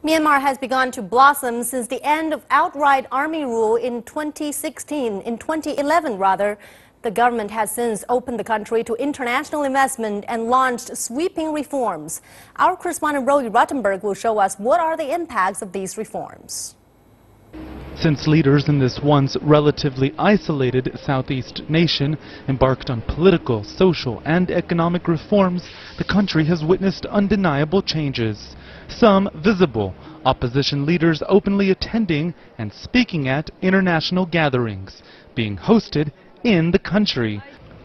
Myanmar has begun to blossom since the end of outright army rule in 2011 rather. The government has since opened the country to international investment and launched sweeping reforms. Our correspondent Roy Ruttenberg will show us what are the impacts of these reforms. Since leaders in this once relatively isolated southeast nation embarked on political, social, and economic reforms, the country has witnessed undeniable changes. Some visible, opposition leaders openly attending and speaking at international gatherings, being hosted in the country.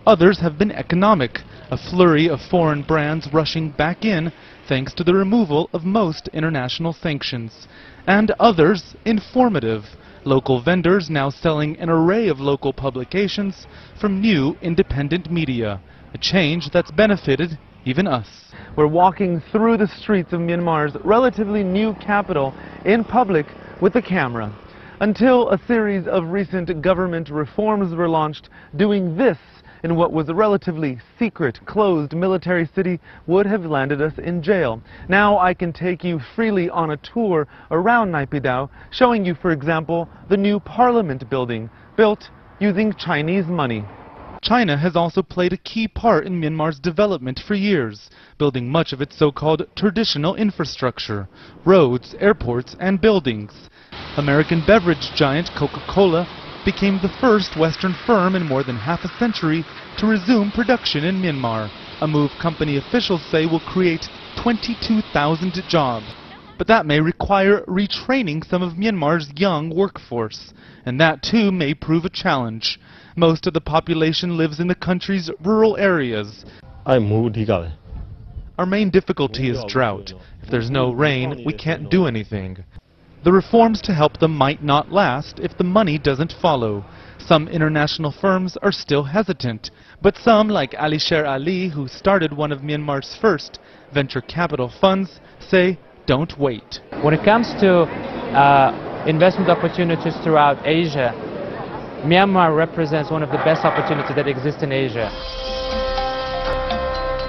Others have been economic, a flurry of foreign brands rushing back in thanks to the removal of most international sanctions. And others informative, local vendors now selling an array of local publications from new independent media, a change that's benefited even us. We're walking through the streets of Myanmar's relatively new capital in public with a camera, until a series of recent government reforms were launched. Doing this in what was a relatively secret, closed military city would have landed us in jail. Now I can take you freely on a tour around Naypyidaw, showing you, for example, the new parliament building, built using Chinese money. China has also played a key part in Myanmar's development for years, building much of its so-called traditional infrastructure, roads, airports, and buildings. American beverage giant Coca-Cola became the first Western firm in more than half a century to resume production in Myanmar, a move company officials say will create 22,000 jobs. But that may require retraining some of Myanmar's young workforce, and that too may prove a challenge. Most of the population lives in the country's rural areas. Our main difficulty is drought. If there's no rain, we can't do anything. The reforms to help them might not last if the money doesn't follow. Some international firms are still hesitant, but some, like Alisher Ali, who started one of Myanmar's first venture capital funds, say don't wait. When it comes to investment opportunities throughout Asia, Myanmar represents one of the best opportunities that exist in Asia.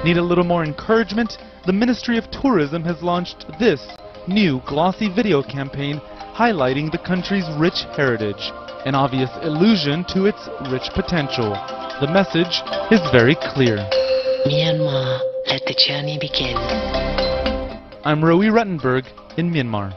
Need a little more encouragement? The Ministry of Tourism has launched this new glossy video campaign highlighting the country's rich heritage, an obvious allusion to its rich potential. The message is very clear. Myanmar, let the journey begin. I'm Roy Ruttenberg in Myanmar.